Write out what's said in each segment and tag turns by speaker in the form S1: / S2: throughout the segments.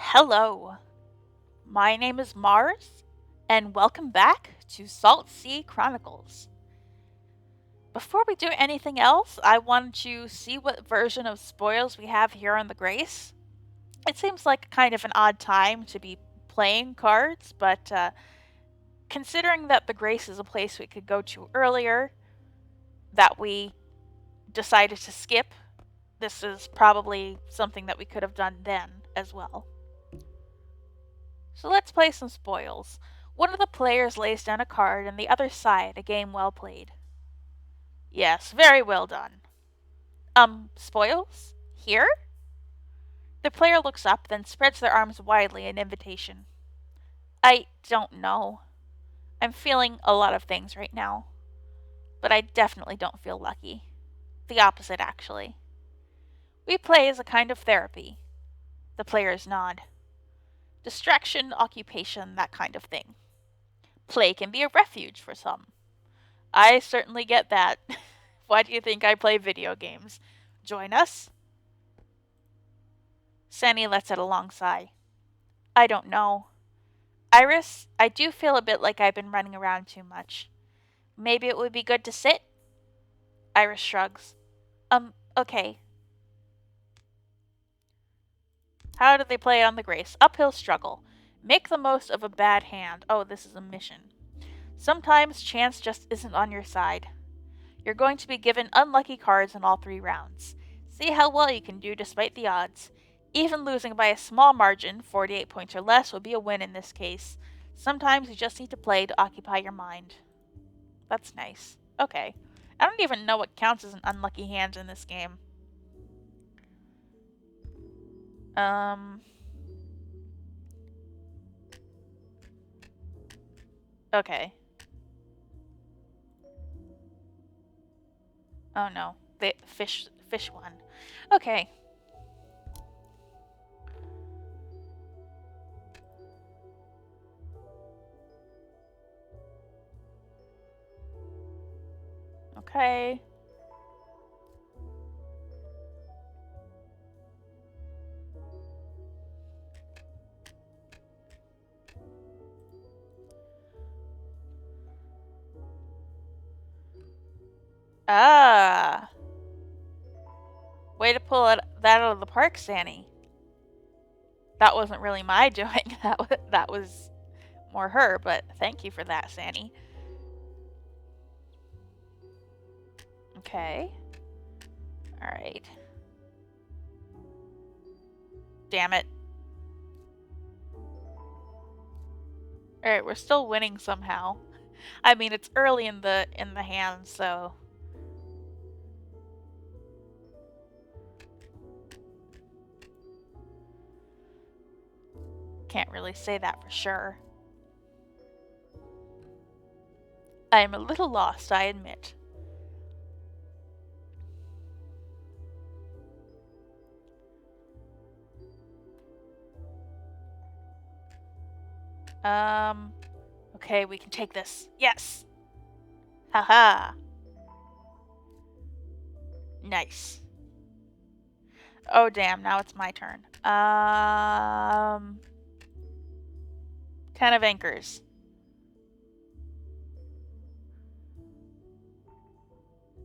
S1: Hello, my name is Mars, and welcome back to Saltsea Chronicles. Before we do anything else, I wanted to see what version of spoils we have here on the Grace. It seems like kind of an odd time to be playing cards, but considering that the Grace is a place we could go to earlier, that we decided to skip, this is probably something that we could have done then as well. So let's play some spoils. One of the players lays down a card and the other side a game well played. Yes, very well done. Spoils? Here? The player looks up, then spreads their arms widely in invitation. I don't know. I'm feeling a lot of things right now. But I definitely don't feel lucky. The opposite, actually. We play as a kind of therapy. The players nod. Distraction, occupation, that kind of thing. Play can be a refuge for some. I certainly get that. Why do you think I play video games? Join us? Sandy lets out a long sigh. I don't know. Iris, I do feel a bit like I've been running around too much. Maybe it would be good to sit? Iris shrugs. Okay. How do they play on the Grace? Uphill struggle. Make the most of a bad hand. Oh, this is a mission. Sometimes chance just isn't on your side. You're going to be given unlucky cards in all 3 rounds. See how well you can do despite the odds. Even losing by a small margin, 48 points or less, will be a win in this case. Sometimes you just need to play to occupy your mind. That's nice. Okay. I don't even know what counts as an unlucky hand in this game. Okay. Oh no. The fish one. Okay. Okay. Ah. Way to pull that out of the park, Sanny. That wasn't really my doing. That was more her, but thank you for that, Sanny. Okay. Alright. Damn it. Alright, we're still winning somehow. I mean, it's early in the hand, so can't really say that for sure. I am a little lost, I admit. Okay, we can take this. Yes! Haha! Nice. Oh damn, now it's my turn. 10 of anchors.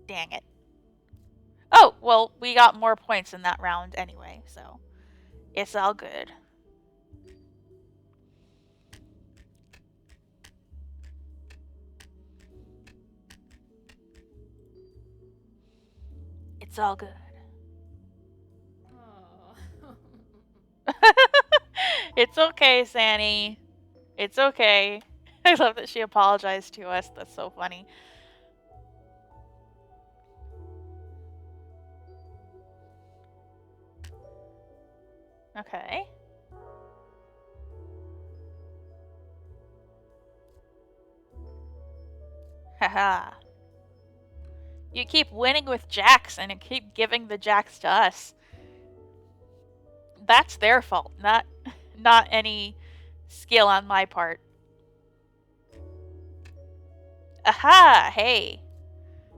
S1: Dang it. Oh, well, we got more points in that round anyway, so it's all good. It's all good. It's okay, Sanny. It's okay. I love that she apologized to us. That's so funny. Okay. Haha. You keep winning with jacks and you keep giving the jacks to us. That's their fault, not any skill on my part. Aha! Hey.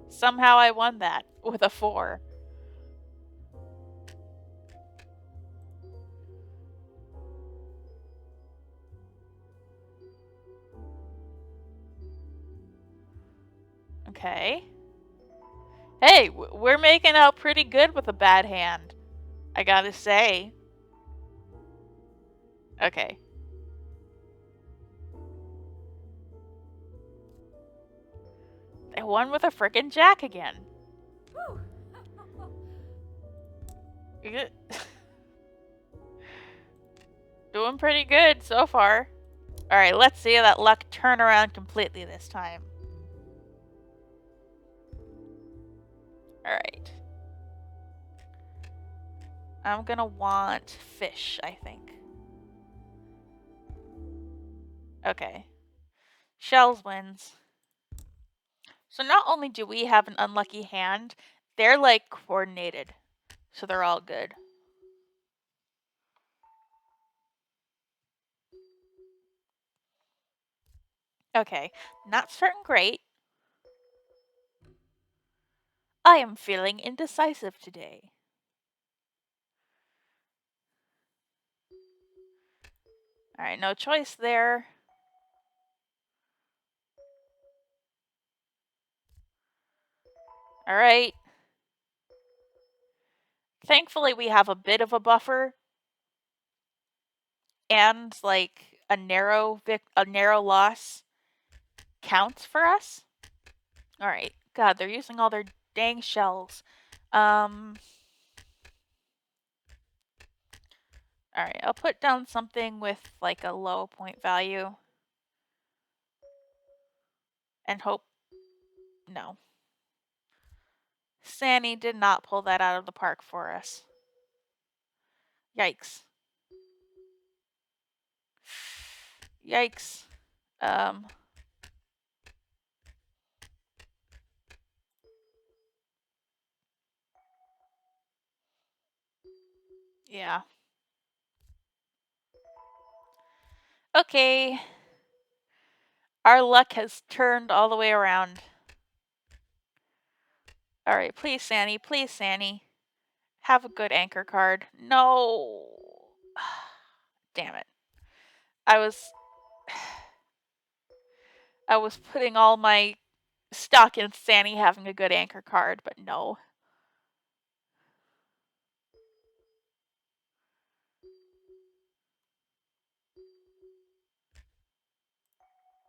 S1: Somehow I won that with a 4. Okay. Hey, we're making out pretty good with a bad hand, I gotta say. Okay. They won with a frickin' jack again. Doing pretty good so far. Alright, let's see that luck turn around completely this time. Alright. I'm gonna want fish, I think. Okay. Shells wins. So not only do we have an unlucky hand, they're like coordinated. So they're all good. Okay, not starting great. I am feeling indecisive today. Alright, no choice there. Alright. Thankfully, we have a bit of a buffer. And, like, a narrow loss counts for us. Alright. God, they're using all their dang shells. Alright, I'll put down something with, like, a low point value. And hope... No. Sandy did not pull that out of the park for us. Yikes. Yikes. Yeah. Okay. Our luck has turned all the way around. Alright, please, Sandy. Please, Sandy. Have a good anchor card. No. Damn it. I was putting all my stock in Sandy having a good anchor card, but no.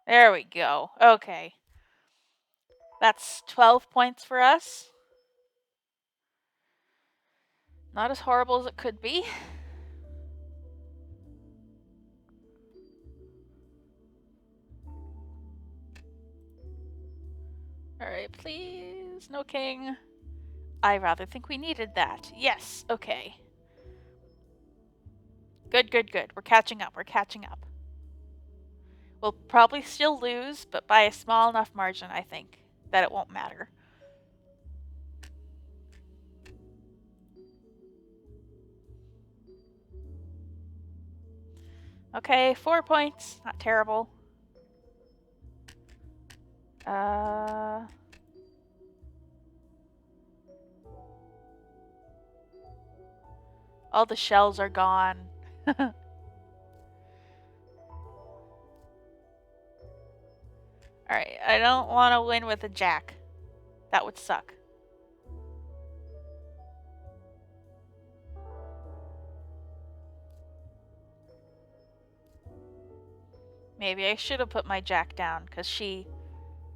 S1: There we go. Okay. That's 12 points for us. Not as horrible as it could be. Alright, please. No king. I rather think we needed that. Yes, okay. Good, good, good. We're catching up. We're catching up. We'll probably still lose, but by a small enough margin, I think, that it won't matter. Okay, 4 points. Not terrible. All the shells are gone. Alright, I don't want to win with a jack. That would suck. Maybe I should have put my jack down, because she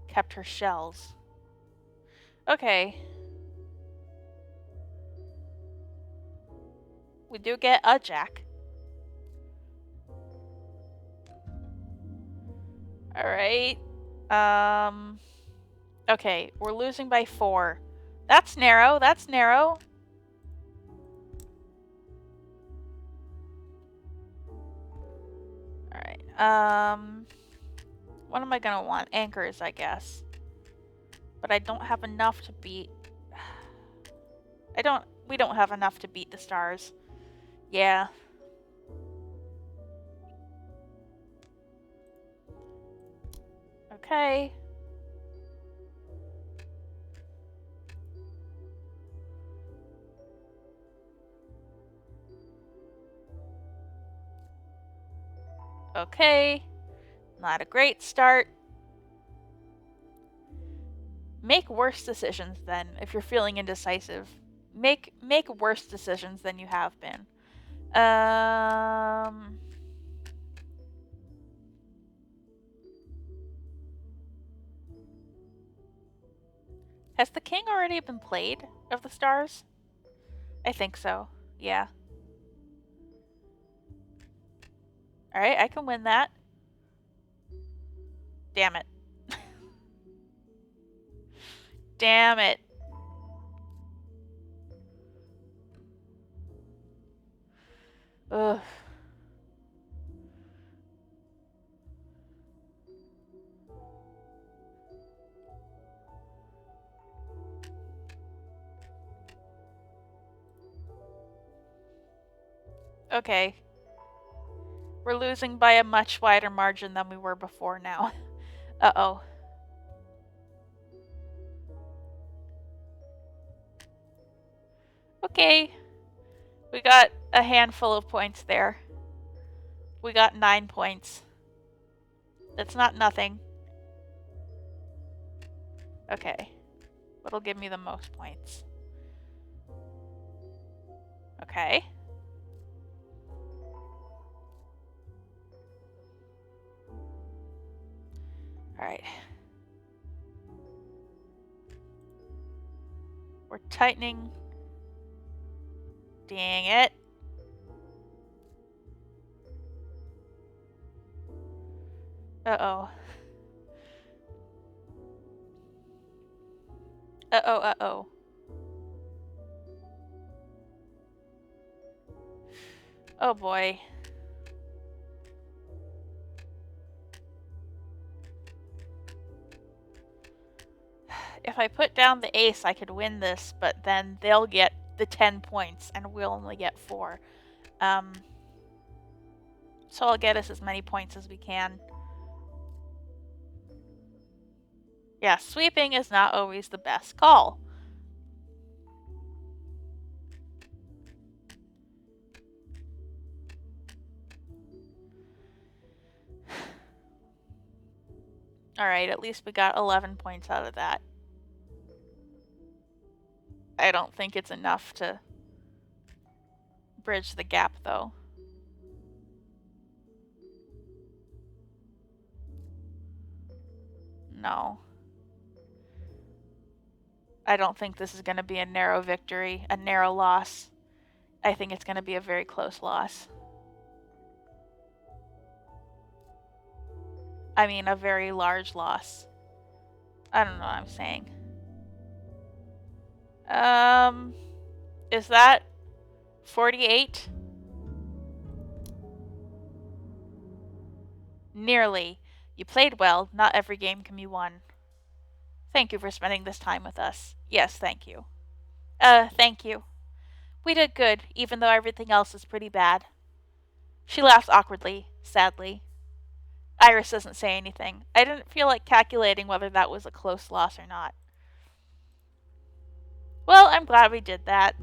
S1: kept her shells. Okay. We do get a jack. Alright. Okay, we're losing by 4. That's narrow, that's narrow. Alright, what am I gonna want? Anchors, I guess. But I don't have enough to beat... We don't have enough to beat the stars. Yeah. Okay. Okay. Not a great start. Make worse decisions then if you're feeling indecisive. Make worse decisions than you have been. Has the king already been played of the stars? I think so. Yeah. Alright, I can win that. Damn it. Damn it. Ugh. Okay. We're losing by a much wider margin than we were before now. Uh-oh. Okay. We got a handful of points there. We got 9 points. That's not nothing. Okay. What'll give me the most points? Okay. Alright. We're tightening. Dang it. Uh-oh. Uh-oh, uh-oh. Oh boy. If I put down the ace, I could win this, but then they'll get the 10 points, and we'll only get 4. So I'll get us as many points as we can. Yeah, sweeping is not always the best call. Alright, at least we got 11 points out of that. I don't think it's enough to bridge the gap, though. No. I don't think this is going to be a narrow victory, a narrow loss. I think it's going to be a very close loss. I mean, a very large loss. I don't know what I'm saying. Is that 48? Nearly. You played well. Not every game can be won. Thank you for spending this time with us. Yes, thank you. Thank you. We did good, even though everything else is pretty bad. She laughs awkwardly, sadly. Iris doesn't say anything. I didn't feel like calculating whether that was a close loss or not. Well, I'm glad we did that.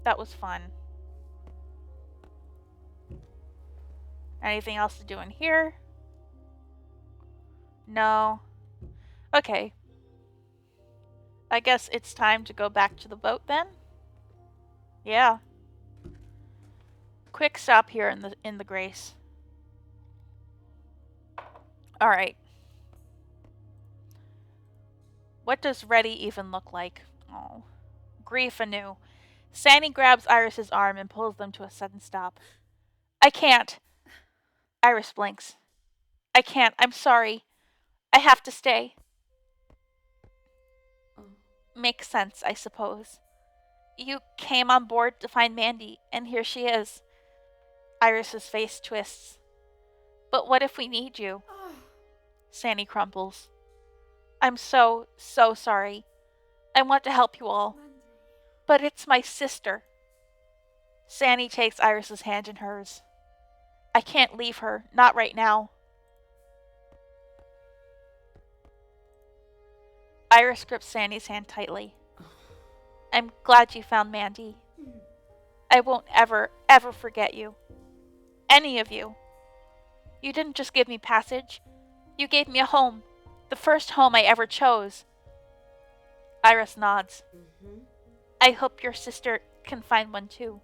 S1: That was fun. Anything else to do in here? No. Okay. I guess it's time to go back to the boat then? Yeah. Quick stop here in the Grace. Alright. What does ready even look like? Oh. Grief anew. Sandy grabs Iris's arm and pulls them to a sudden stop. I can't. Iris blinks. I can't. I'm sorry. I have to stay. Makes sense, I suppose. You came on board to find Mandy, and here she is. Iris's face twists. But what if we need you? Sandy crumples. I'm so sorry. I want to help you all. But it's my sister. Sandy takes Iris's hand in hers. I can't leave her, not right now. Iris grips Sandy's hand tightly. I'm glad you found Mandy. I won't ever forget you. Any of you. You didn't just give me passage. You gave me a home. The first home I ever chose. Iris nods.
S2: Mm-hmm.
S1: I hope your sister can find one too.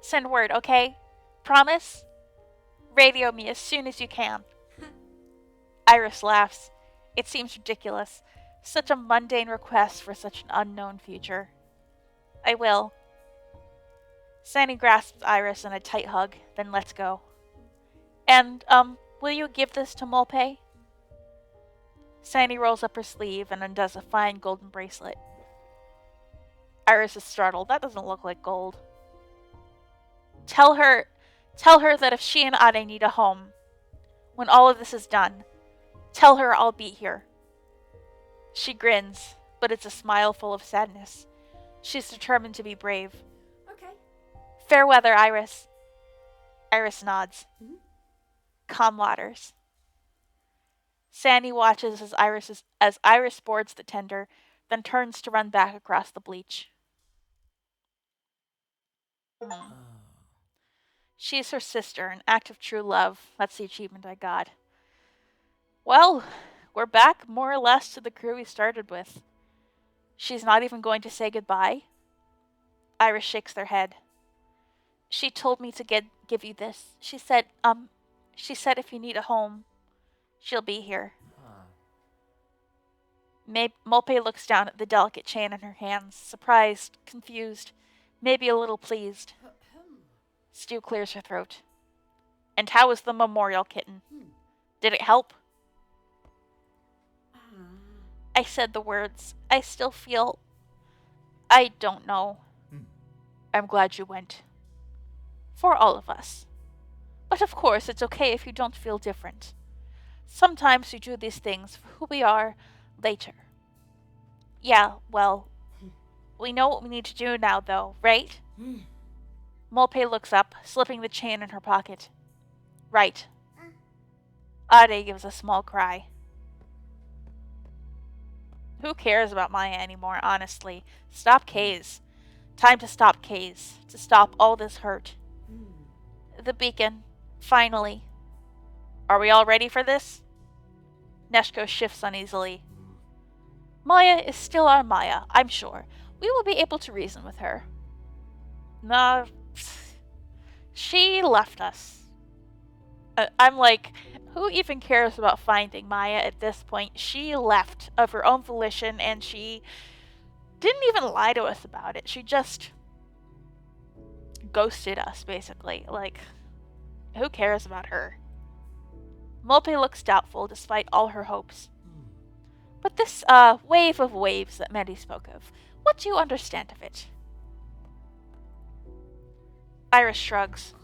S1: Send word, okay? Promise? Radio me as soon as you can. Iris laughs. It seems ridiculous. Such a mundane request for such an unknown future. I will. Sandy grasps Iris in a tight hug, then lets go. And, will you give this to Molpe? Sandy rolls up her sleeve and undoes a fine golden bracelet. Iris is startled. That doesn't look like gold. Tell her that if she and Ade need a home, when all of this is done, tell her I'll be here. She grins, but it's a smile full of sadness. She's determined to be brave.
S2: Okay.
S1: Fair weather, Iris. Iris nods.
S2: Mm-hmm.
S1: Calm waters. Sandy watches as Iris boards the tender, then turns to run back across the bleach. Hmm. She's her sister, an act of true love. That's the achievement I got. Well, we're back more or less to the crew we started with. She's not even going to say goodbye? Iris shakes their head. She told me to give you this. She said if you need a home, she'll be here. Molpe looks down at the delicate chain in her hands, surprised, confused, maybe a little pleased. Stu clears her throat. And how was the memorial kitten? Did it help? I said the words. I still feel... I don't know. I'm glad you went. For all of us. But of course, it's okay if you don't feel different. Sometimes we do these things for who we are later. Yeah, well, we know what we need to do now, though, right? Molpe looks up, slipping the chain in her pocket. Right. Ade gives a small cry. Who cares about Maya anymore, honestly? Stop K's. Time to stop K's. To stop all this hurt. The beacon. Finally. Are we all ready for this? Neshko shifts uneasily. Maya is still our Maya, I'm sure. We will be able to reason with her. Nah, she left us. I'm like, who even cares about finding Maya at this point? She left of her own volition, and she didn't even lie to us about it. She just ghosted us, basically. Like, who cares about her? Molpe looks doubtful despite all her hopes. But this, wave of waves that Mandy spoke of, what do you understand of it? Iris shrugs.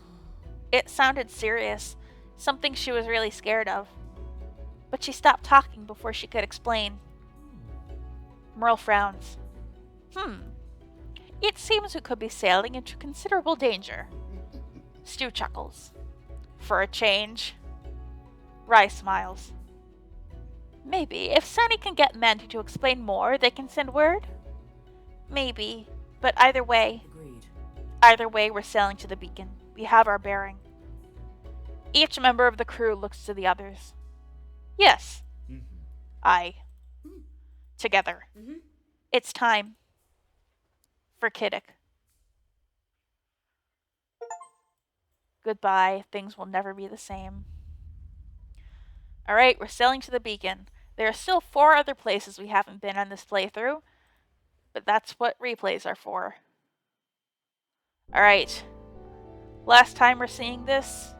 S1: It sounded serious, something she was really scared of. But she stopped talking before she could explain. Merle frowns. It seems we could be sailing into considerable danger. Stu chuckles. For a change. Rye smiles. Maybe. If Sunny can get Mandy to explain more, they can send word? Maybe. But either way...
S2: Agreed.
S1: Either way, we're sailing to the beacon. We have our bearing. Each member of the crew looks to the others. Yes. I. Together. It's time. For Kiddick. Goodbye. Things will never be the same. Alright, we're sailing to the beacon. There are still 4 other places we haven't been on this playthrough, but that's what replays are for. Alright. Last time we're seeing this.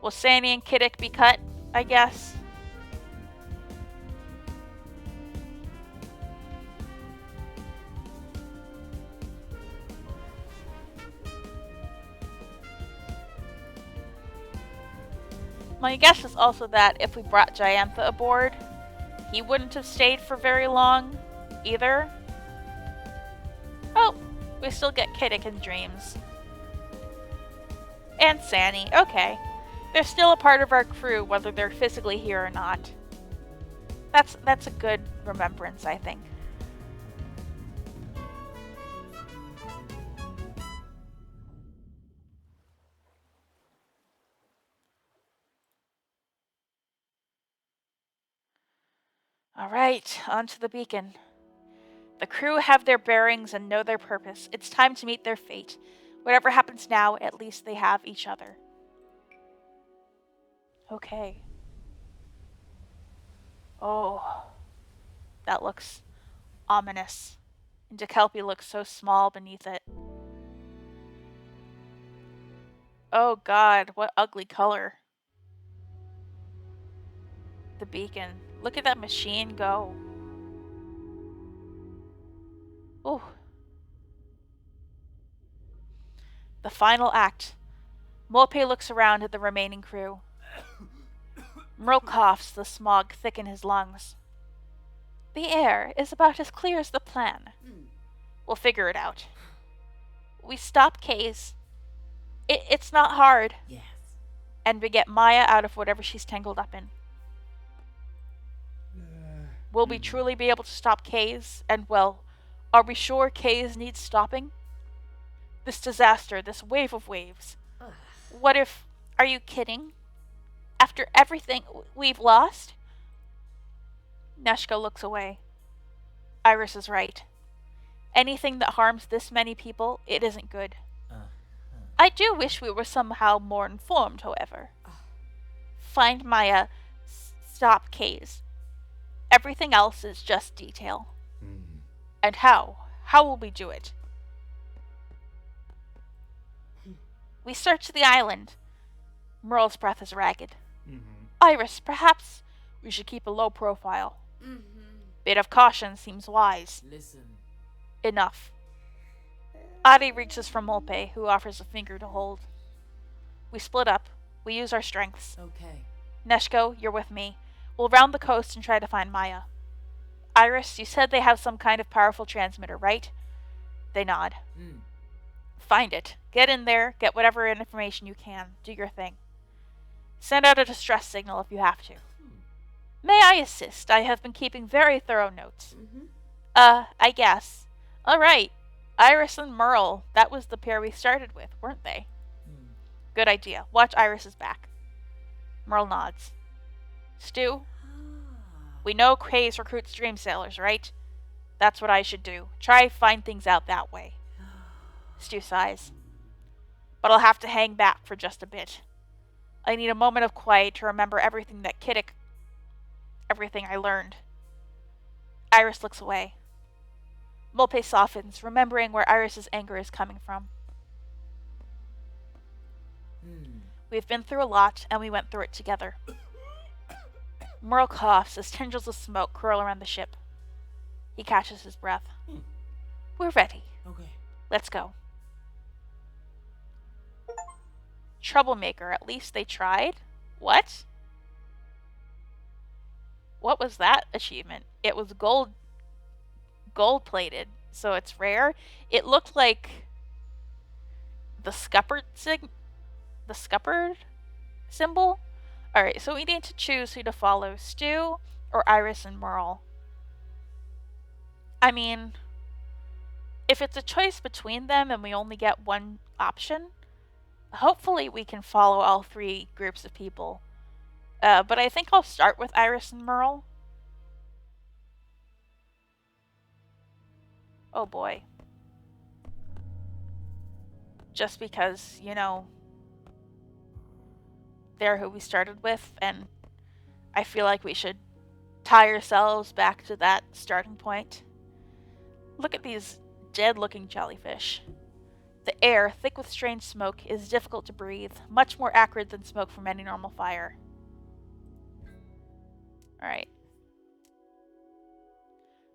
S1: Will Sandy and Kiddick be cut, I guess? My guess is also that if we brought Jayantha aboard, he wouldn't have stayed for very long, either. Oh, we still get Kiddick in dreams. And Sanny, okay. They're still a part of our crew, whether they're physically here or not. That's a good remembrance, I think. All right, on to the beacon. The crew have their bearings and know their purpose. It's time to meet their fate. Whatever happens now, at least they have each other. Okay. Oh, that looks ominous. And DeKelpie looks so small beneath it. Oh god, what ugly color. The beacon. Look at that machine go. Ooh. The final act. Molpe looks around at the remaining crew. Merle coughs, the smog thick in his lungs. The air is about as clear as the plan. We'll figure it out. We stop Kay's. It's not hard.
S2: Yes.
S1: And we get Maya out of whatever she's tangled up in. Will we truly be able to stop Kay's? And, well, are we sure Kay's needs stopping? This disaster, this wave of waves. What if... Are you kidding? After everything we've lost? Neshka looks away. Iris is right. Anything that harms this many people, it isn't good. I do wish we were somehow more informed, however. Find Maya, stop Kay's. Everything else is just detail. And how? How will we do it? We search the island. Merle's breath is ragged. Iris, perhaps we should keep a low profile. Bit of caution seems wise.
S2: Listen.
S1: Enough. Adi reaches for Molpe, who offers a finger to hold. We split up. We use our strengths.
S2: Okay.
S1: Neshko, you're with me. We'll round the coast and try to find Maya. Iris, you said they have some kind of powerful transmitter, right? They nod. Find it. Get in there, get whatever information you can. Do your thing. Send out a distress signal if you have to. May I assist? I have been keeping very thorough notes. I guess. All right. Iris and Merle. That was the pair we started with, weren't they? Good idea. Watch Iris's back. Merle nods. Stu? We know Craze recruits dream sailors, right? That's what I should do. Try find things out that way. Stu sighs. But I'll have to hang back for just a bit. I need a moment of quiet to remember everything that Kiddick... everything I learned. Iris looks away. Molpe softens, remembering where Iris's anger is coming from. We've been through a lot, and we went through it together. Merle coughs as tendrils of smoke curl around the ship. He catches his breath. We're ready.
S2: Okay.
S1: Let's go. Troublemaker, at least they tried? What? What was that achievement? It was gold-plated, so it's rare. It looked like the scuppered symbol? Alright, so we need to choose who to follow, Stu or Iris and Merle. I mean, if it's a choice between them and we only get one option, hopefully we can follow all three groups of people. But I think I'll start with Iris and Merle. Oh boy. Just because, you know, they're who we started with, and I feel like we should tie ourselves back to that starting point. Look at these dead-looking jellyfish. The air, thick with strange smoke, is difficult to breathe, much more acrid than smoke from any normal fire. Alright.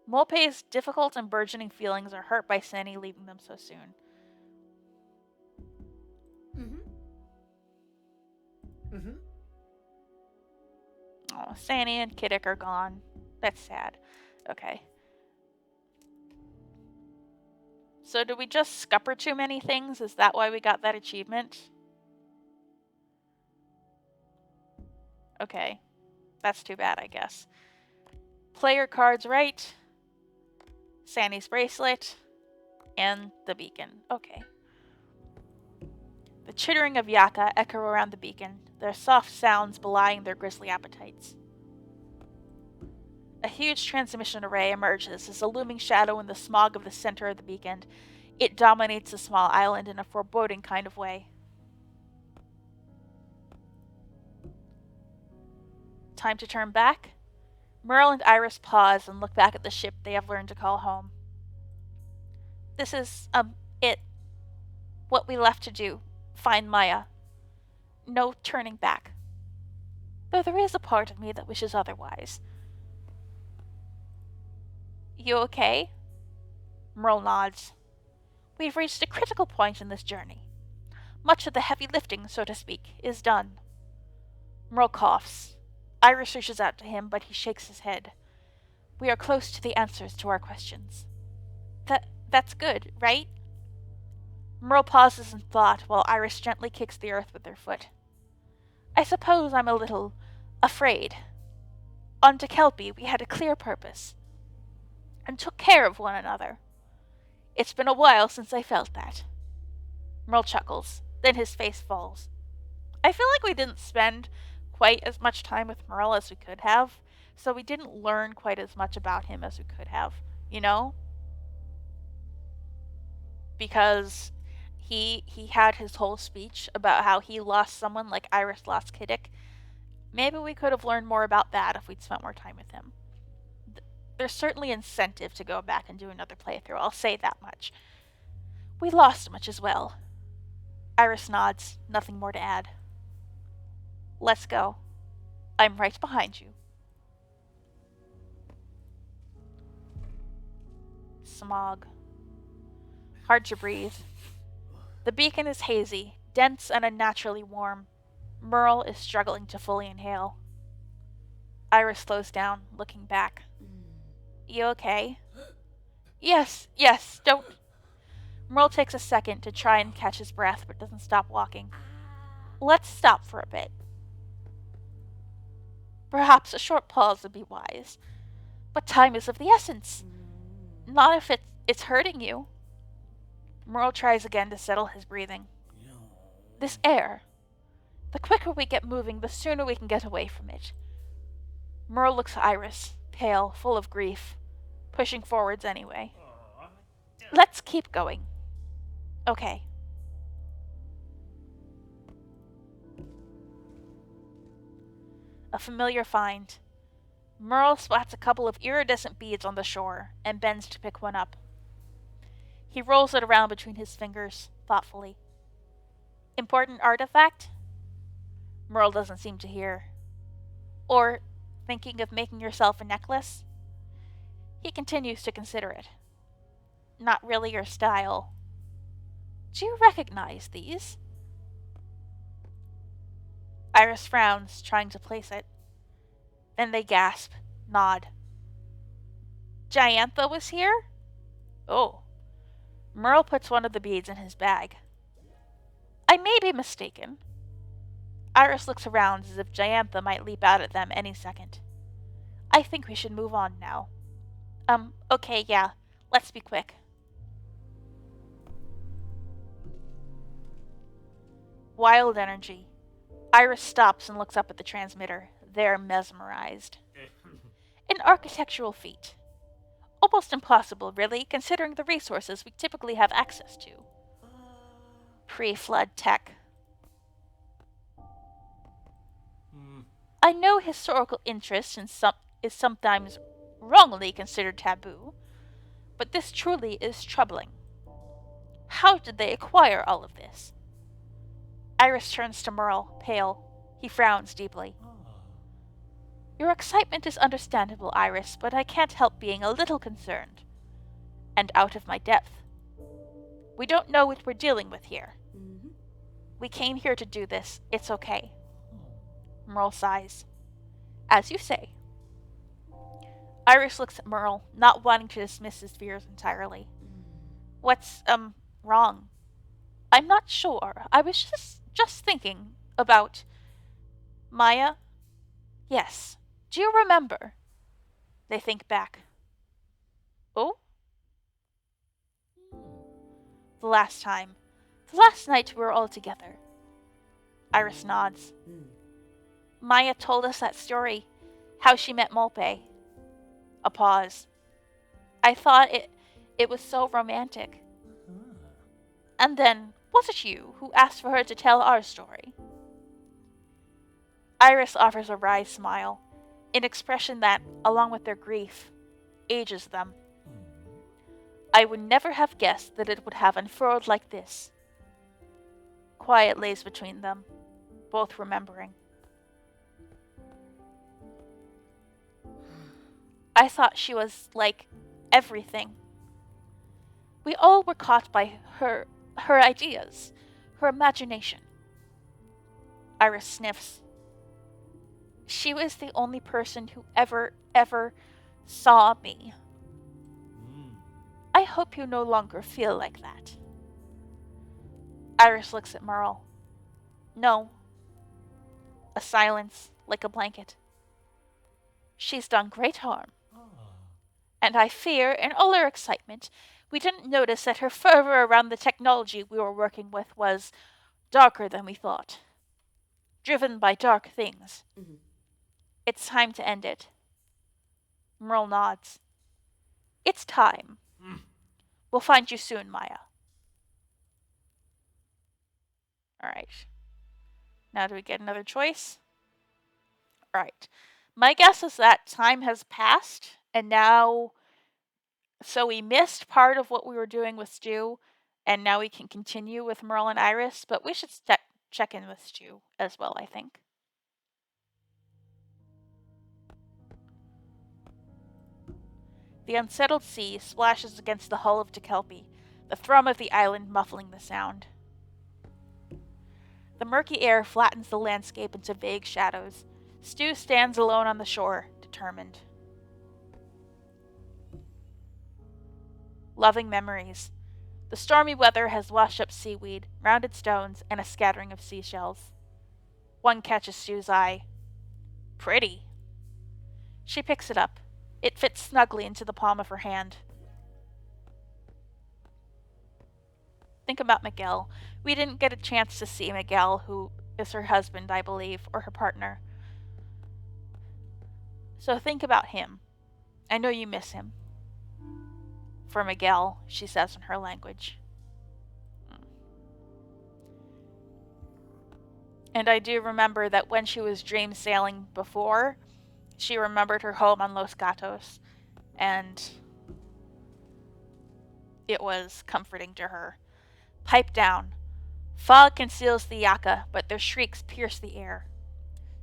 S1: Molpe's difficult and burgeoning feelings are hurt by Sandy leaving them so soon. Oh, Sandy and Kiddick are gone. That's sad. Okay. So did we just scupper too many things? Is that why we got that achievement? Okay. That's too bad, I guess. Player cards right. Sandy's bracelet. And the beacon. Okay. The chittering of Yaka echo around the beacon, their soft sounds belying their grisly appetites. A huge transmission array emerges as a looming shadow in the smog of the center of the beacon. It dominates the small island in a foreboding kind of way. Time to turn back? Merle and Iris pause and look back at the ship they have learned to call home. This is, it. What we left to do. Find Maya. No turning back. Though there is a part of me that wishes otherwise. You okay? Merle nods. We've reached a critical point in this journey. Much of the heavy lifting, so to speak, is done. Merle coughs. Iris reaches out to him, but he shakes his head. We are close to the answers to our questions. That's good, right? Merle pauses in thought while Iris gently kicks the earth with her foot. I suppose I'm a little afraid. On Kelpie, we had a clear purpose and took care of one another. It's been a while since I felt that. Merle chuckles, then his face falls. I feel like we didn't spend quite as much time with Merle as we could have, so we didn't learn quite as much about him as we could have, you know? Because he had his whole speech about how he lost someone like Iris lost Kiddick. Maybe we could have learned more about that if we'd spent more time with him. There's certainly incentive to go back and do another playthrough, I'll say that much. We lost much as well. Iris nods, nothing more to add. Let's go. I'm right behind you. Smog. Hard to breathe. The beacon is hazy, dense and unnaturally warm. Merle is struggling to fully inhale. Iris slows down, looking back. You okay? Yes, don't. Merle takes a second to try and catch his breath, but doesn't stop walking. Let's stop for a bit. Perhaps a short pause would be wise. But time is of the essence. Not if it's hurting you. Merle tries again to settle his breathing. This air. The quicker we get moving, the sooner we can get away from it. Merle looks at Iris, pale, full of grief, pushing forwards anyway. Let's keep going. Okay. A familiar find. Merle splats a couple of iridescent beads on the shore and bends to pick one up. He rolls it around between his fingers, thoughtfully. Important artifact? Merle doesn't seem to hear. Or thinking of making yourself a necklace? He continues to consider it. Not really your style. Do you recognize these? Iris frowns, trying to place it. Then they gasp, nod. Diantha was here? Oh. Merle puts one of the beads in his bag. I may be mistaken. Iris looks around as if Diantha might leap out at them any second. I think we should move on now. Okay, yeah. Let's be quick. Wild energy. Iris stops and looks up at the transmitter. They're mesmerized. An architectural feat. Almost impossible, really, considering the resources we typically have access to. Pre-flood tech. I know historical interest is sometimes wrongly considered taboo, but this truly is troubling. How did they acquire all of this? Iris turns to Merle, pale. He frowns deeply. Your excitement is understandable, Iris, but I can't help being a little concerned. And out of my depth. We don't know what we're dealing with here. We came here to do this. It's okay. Merle sighs. As you say. Iris looks at Merle, not wanting to dismiss his fears entirely. What's, wrong? I'm not sure. I was just thinking about... Maya? Yes. Do you remember? They think back. Oh? The last time. The last night we were all together. Iris nods. Maya told us that story. How she met Molpe. A pause. I thought it was so romantic. And then, was it you who asked for her to tell our story? Iris offers a wry smile, an expression that, along with their grief, ages them. I would never have guessed that it would have unfurled like this. Quiet lays between them, both remembering. I thought she was like everything. We all were caught by her ideas, her imagination. Iris sniffs. She was the only person who ever saw me. I hope you no longer feel like that. Iris looks at Merle. No. A silence, like a blanket. She's done great harm. And I fear, in all our excitement, we didn't notice that her fervor around the technology we were working with was darker than we thought. Driven by dark things. It's time to end it. Merle nods. It's time. We'll find you soon, Maya. Alright. Now do we get another choice? Alright. My guess is that time has passed, and now... So we missed part of what we were doing with Stu, and now we can continue with Merle and Iris, but we should check in with Stu as well, I think. The unsettled sea splashes against the hull of Tekelpi, the thrum of the island muffling the sound. The murky air flattens the landscape into vague shadows. Stu stands alone on the shore, determined. Loving memories. The stormy weather has washed up seaweed, rounded stones, and a scattering of seashells. One catches Stu's eye. Pretty. She picks it up. It fits snugly into the palm of her hand. Think about Miguel. We didn't get a chance to see Miguel, who is her husband, I believe, or her partner. So think about him. I know you miss him. For Miguel, she says in her language. And I do remember that when she was dream sailing before, she remembered her home on Los Gatos, and it was comforting to her. Pipe down. Fog conceals the Yaka, but their shrieks pierce the air.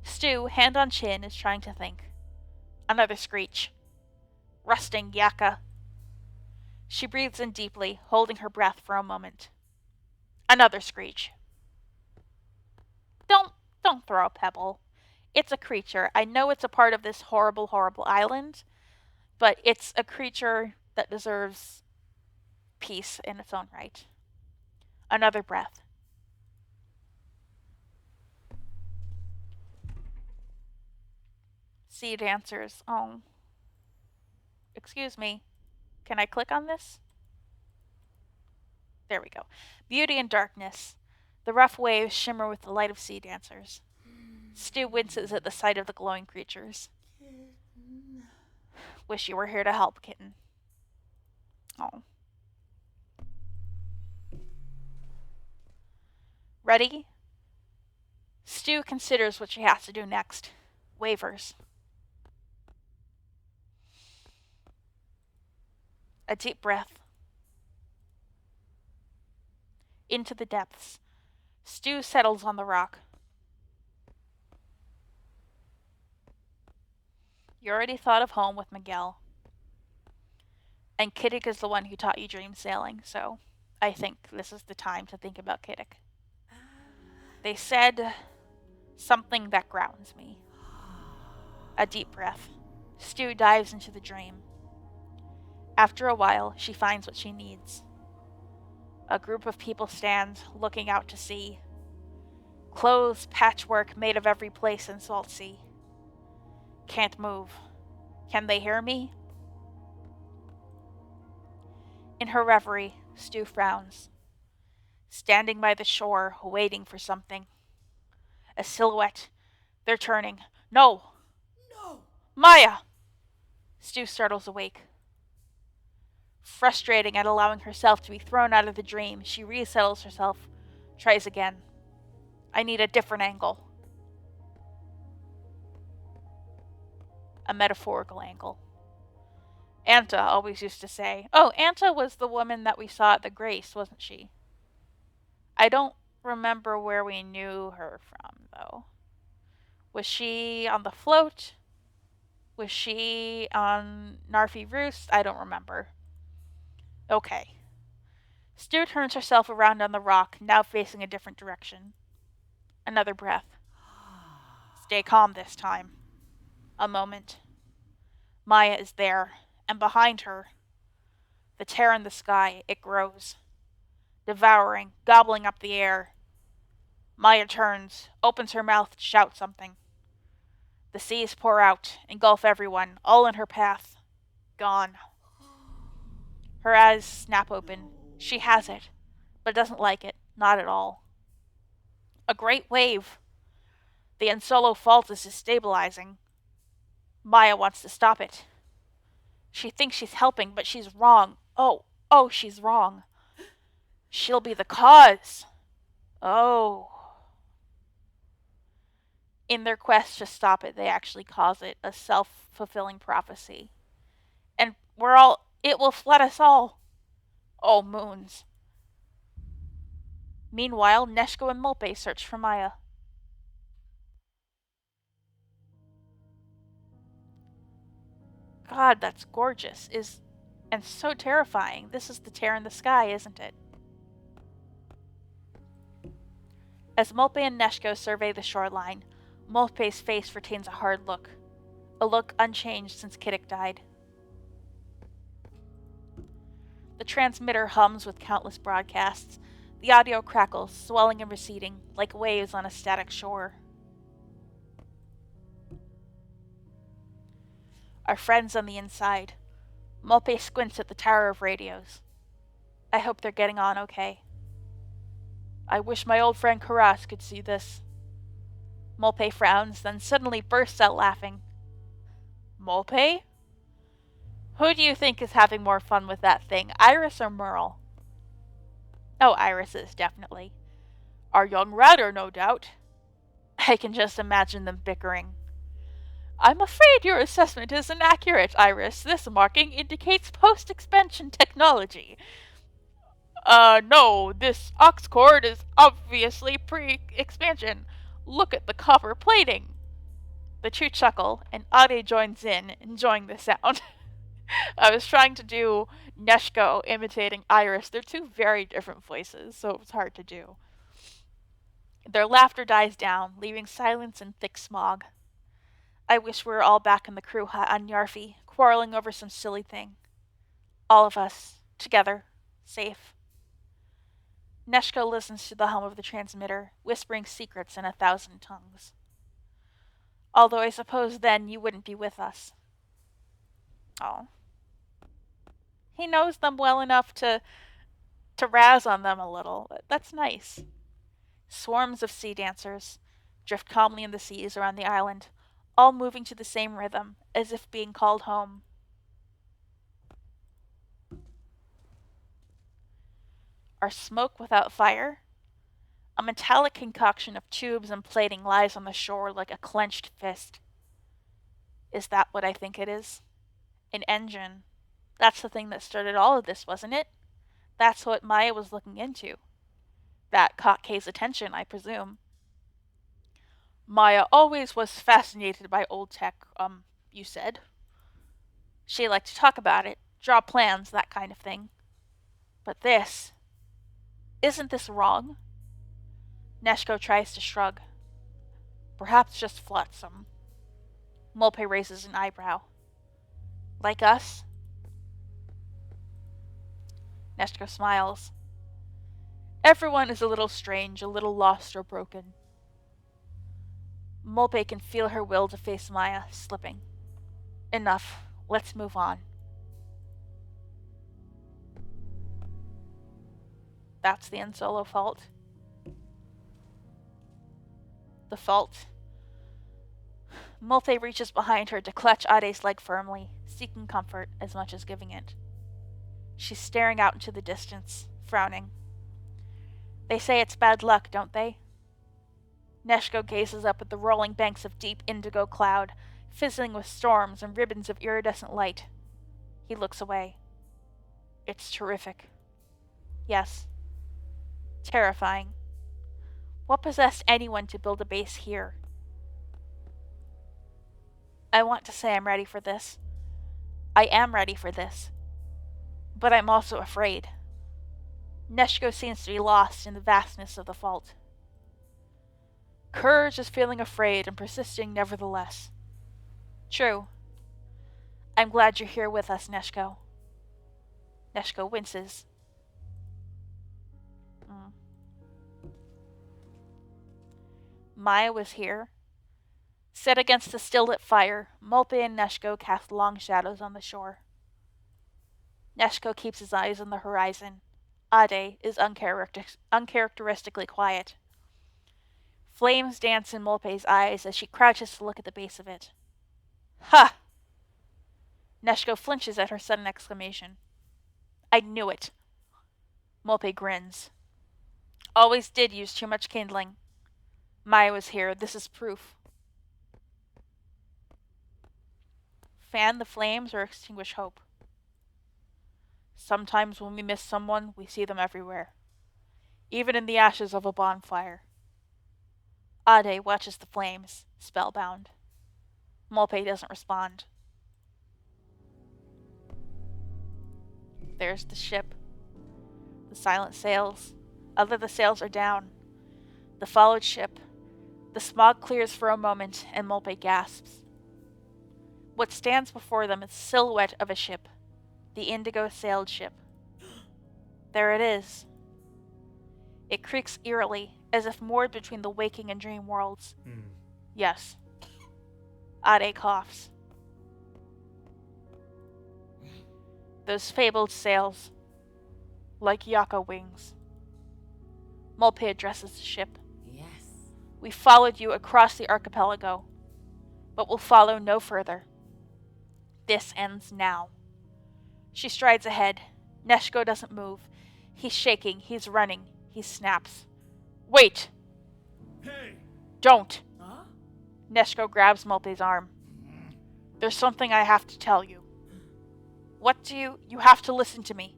S1: Stu, hand on chin, is trying to think. Another screech. Rusting Yaka. She breathes in deeply, holding her breath for a moment. Another screech. Don't throw a pebble. It's a creature. I know it's a part of this horrible, horrible island, but it's a creature that deserves peace in its own right. Another breath. Sea dancers. Oh. Excuse me. Can I click on this? There we go. Beauty and darkness. The rough waves shimmer with the light of sea dancers. Stu winces at the sight of the glowing creatures. Wish you were here to help, kitten. Oh. Ready? Stu considers what she has to do next. Wavers. A deep breath. Into the depths. Stu settles on the rock. You already thought of home with Miguel. And Kiddick is the one who taught you dream sailing, so I think this is the time to think about Kiddick. They said something that grounds me. A deep breath. Stu dives into the dream. After a while, she finds what she needs. A group of people stand, looking out to sea. Clothes, patchwork made of every place in Saltsea. Can't move. Can they hear me? In her reverie, Stu frowns. Standing by the shore, waiting for something. A silhouette. They're turning. No!
S2: No!
S1: Maya! Stu startles awake. Frustrating at allowing herself to be thrown out of the dream, she resettles herself, tries again. I need a different angle. A metaphorical angle. Anta always used to say, oh, Anta was the woman that we saw at the Grace, wasn't she? I don't remember where we knew her from, though. Was she on the float? Was she on Narfi Roost? I don't remember. Okay. Stu turns herself around on the rock, now facing a different direction. Another breath. Stay calm this time. A moment. Maya is there, and behind her, the tear in the sky, it grows. Devouring, gobbling up the air. Maya turns, opens her mouth to shout something. The seas pour out, engulf everyone, all in her path. Gone. Her eyes snap open. She has it, but doesn't like it. Not at all. A great wave. The Ensolo fault is destabilizing. Maya wants to stop it. She thinks she's helping, but she's wrong. Oh, she's wrong. She'll be the cause. Oh. In their quest to stop it, they actually cause it a self-fulfilling prophecy. And it will flood us all. Oh, moons. Meanwhile, Neshko and Molpe search for Maya. God, that's gorgeous. And so terrifying. This is the tear in the sky, isn't it? As Molpe and Neshko survey the shoreline, Molpe's face retains a hard look. A look unchanged since Kiddick died. The transmitter hums with countless broadcasts. The audio crackles, swelling and receding, like waves on a static shore. Our friends on the inside. Molpe squints at the tower of radios. I hope they're getting on okay. I wish my old friend Karas could see this. Molpe frowns, then suddenly bursts out laughing. Molpe? Who do you think is having more fun with that thing, Iris or Merle? Oh, Iris is, definitely. Our young ratter, no doubt. I can just imagine them bickering. I'm afraid your assessment is inaccurate, Iris. This marking indicates post-expansion technology. No, this aux cord is obviously pre-expansion. Look at the copper plating. The two chuckle, and Ade joins in, enjoying the sound. I was trying to do Neshko imitating Iris. They're two very different voices, so it was hard to do. Their laughter dies down, leaving silence and thick smog. I wish we were all back in the crew hut on Yarfi, quarreling over some silly thing. All of us, together, safe. Neshko listens to the hum of the transmitter, whispering secrets in 1,000 tongues. Although I suppose then you wouldn't be with us. Oh. He knows them well enough to razz on them a little. That's nice. Swarms of sea dancers drift calmly in the seas around the island, all moving to the same rhythm, as if being called home. Are smoke without fire? A metallic concoction of tubes and plating lies on the shore like a clenched fist. Is that what I think it is? An engine. That's the thing that started all of this, wasn't it? That's what Maya was looking into. That caught Kay's attention, I presume. Maya always was fascinated by old tech, you said. She liked to talk about it, draw plans, that kind of thing. But this... Isn't this wrong? Neshko tries to shrug. Perhaps just flotsam. Molpe raises an eyebrow. Like us? Neshko smiles. Everyone is a little strange, a little lost or broken. Molpe can feel her will to face Maya slipping. Enough. Let's move on. That's the Ensolo fault. The fault. Molpe reaches behind her to clutch Ade's leg firmly, seeking comfort as much as giving it. She's staring out into the distance, frowning. They say it's bad luck, don't they? Neshko gazes up at the rolling banks of deep indigo cloud, fizzling with storms and ribbons of iridescent light. He looks away. It's terrific. Yes. Terrifying. What possessed anyone to build a base here? I want to say I'm ready for this. I am ready for this. But I'm also afraid. Neshko seems to be lost in the vastness of the fault. Courage is feeling afraid and persisting nevertheless. True. I'm glad you're here with us, Neshko. Neshko winces. Maya was here. Set against the still-lit fire, Molpe and Neshko cast long shadows on the shore. Neshko keeps his eyes on the horizon. Ade is uncharacteristically quiet. Flames dance in Molpe's eyes as she crouches to look at the base of it. Ha! Neshko flinches at her sudden exclamation. I knew it. Molpe grins. Always did use too much kindling. Maya was here. This is proof. Fan the flames or extinguish hope. Sometimes when we miss someone, we see them everywhere. Even in the ashes of a bonfire. Ade watches the flames, spellbound. Molpe doesn't respond. There's the ship. The silent sails. The sails are down. The followed ship. The smog clears for a moment, and Molpe gasps. What stands before them is the silhouette of a ship. The indigo-sailed ship. There it is. It creaks eerily, as if moored between the waking and dream worlds. Yes. Ade coughs. Those fabled sails. Like Yaka wings. Molpe addresses the ship.
S2: Yes.
S1: We followed you across the archipelago, but will follow no further. This ends now. She strides ahead. Neshko doesn't move. He's shaking. He's running. He snaps. Wait!
S3: Hey!
S1: Don't!
S2: Huh?
S1: Neshko grabs Molpe's arm. There's something I have to tell you. What do you... You have to listen to me.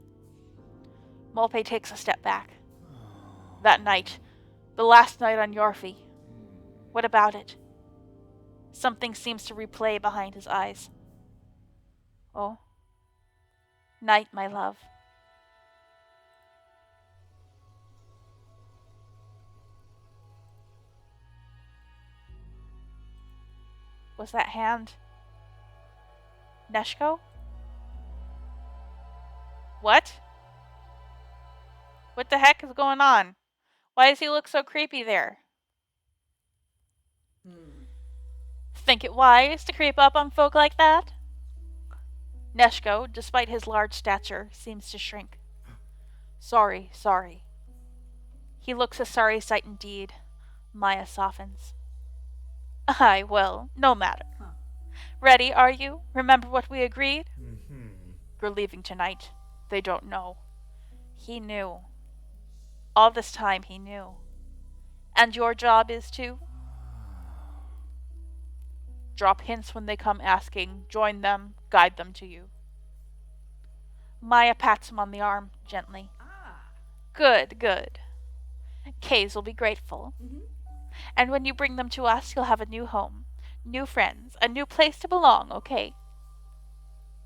S1: Molpe takes a step back. That night. The last night on Yorfi. What about it? Something seems to replay behind his eyes. Oh. Night, my love. Was that hand? Neshko? What? What the heck is going on? Why does he look so creepy there? Think it wise to creep up on folk like that? Neshko, despite his large stature, seems to shrink. Sorry. He looks a sorry sight indeed. Maya softens. Aye, well, no matter. Ready, are you? Remember what we agreed? We're leaving tonight. They don't know. He knew. All this time he knew. And your job is to? Drop hints when they come asking, join them, guide them to you. Maya pats him on the arm, gently. Good. Kays will be grateful. And when you bring them to us, you'll have a new home, new friends, a new place to belong, okay?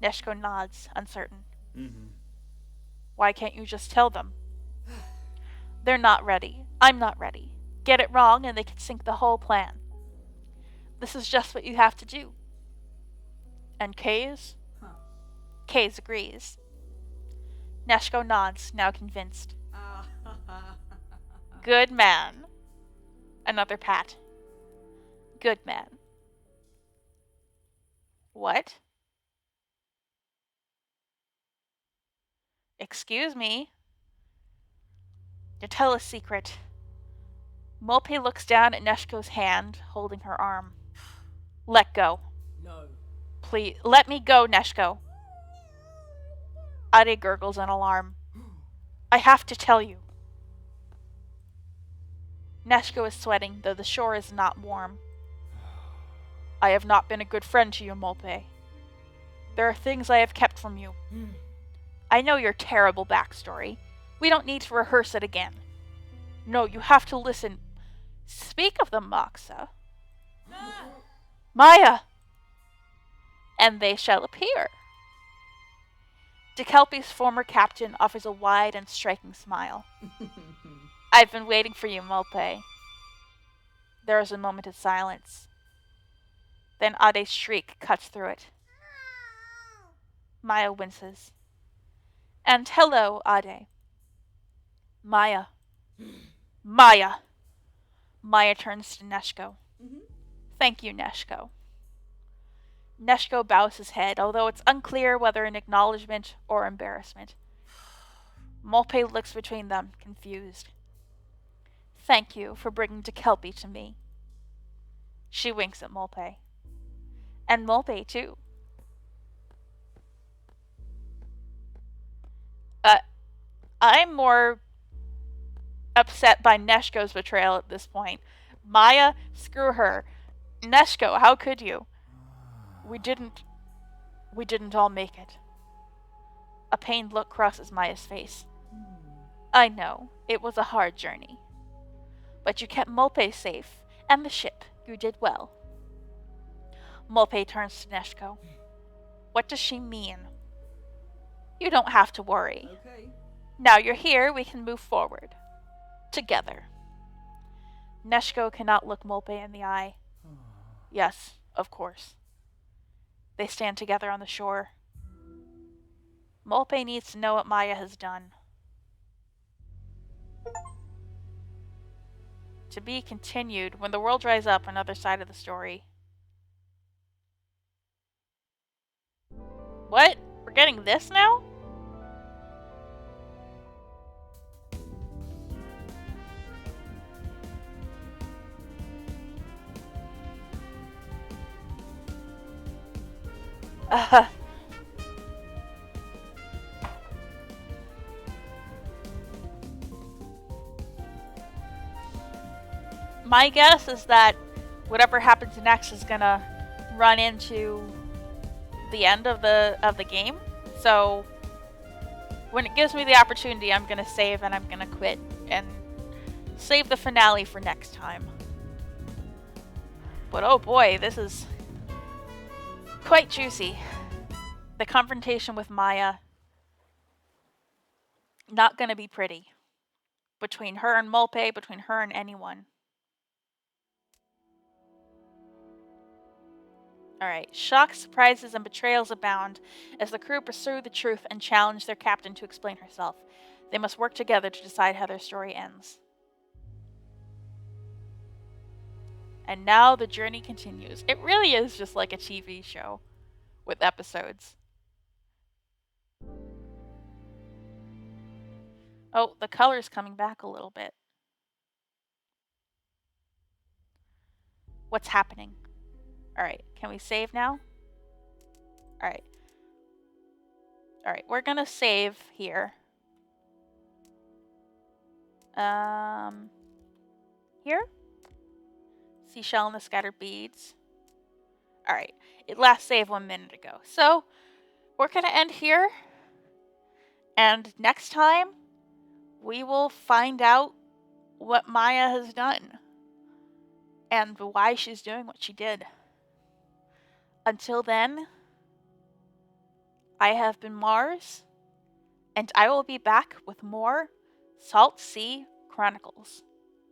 S1: Neshko nods, uncertain. Why can't you just tell them? They're not ready. I'm not ready. Get it wrong and they can sink the whole plan. This is just what you have to do. And Kays? Kays agrees. Neshko nods, now convinced. Good man. Another pat. Good man. What? Excuse me. To tell a secret. Molpe looks down at Neshko's hand, holding her arm. Let go.
S2: No.
S1: Please, let me go, Neshko. Ade gurgles in alarm. I have to tell you. Neshko is sweating, though the shore is not warm. I have not been a good friend to you, Molpe. There are things I have kept from you. I know your terrible backstory. We don't need to rehearse it again. No, you have to listen. Speak of the Moxa. Maya! And they shall appear. DeKelpie's former captain offers a wide and striking smile. I've been waiting for you, Molpe. There is a moment of silence. Then Ade's shriek cuts through it. Maya winces. And hello, Ade. Maya. Maya! Maya turns to Neshko. Thank you, Neshko. Neshko bows his head, although it's unclear whether in acknowledgement or embarrassment. Molpe looks between them, confused. Thank you for bringing DeKelpie to me. She winks at Molpe. And Molpe, too. I'm more upset by Neshko's betrayal at this point. Maya, screw her. Neshko, how could you? We didn't all make it. A pained look crosses Maya's face. I know, it was a hard journey. But you kept Molpe safe, and the ship. You did well. Molpe turns to Neshko. What does she mean? You don't have to worry.
S2: Okay.
S1: Now you're here, we can move forward. Together. Neshko cannot look Molpe in the eye. Yes, of course. They stand together on the shore. Molpe needs to know what Maya has done. To be continued when the world dries up, another side of the story. What? We're getting this now? My guess is that whatever happens next is gonna run into the end of the game. So when it gives me the opportunity, I'm gonna save and I'm gonna quit and save the finale for next time. But oh boy, this is quite juicy. The confrontation with Maya, not gonna be pretty. Between her and Molpe, between her and anyone. Alright, shocks, surprises, and betrayals abound as the crew pursue the truth and challenge their captain to explain herself. They must work together to decide how their story ends. And now the journey continues. It really is just like a TV show with episodes. Oh, the color's coming back a little bit. What's happening? Alright, can we save now? Alright. Alright, we're gonna save here. Here? Seashell and the scattered beads. Alright, it last saved 1 minute ago. So, we're gonna end here. And next time, we will find out what Maya has done. And why she's doing what she did. Until then, I have been Mars, and I will be back with more Saltsea Chronicles.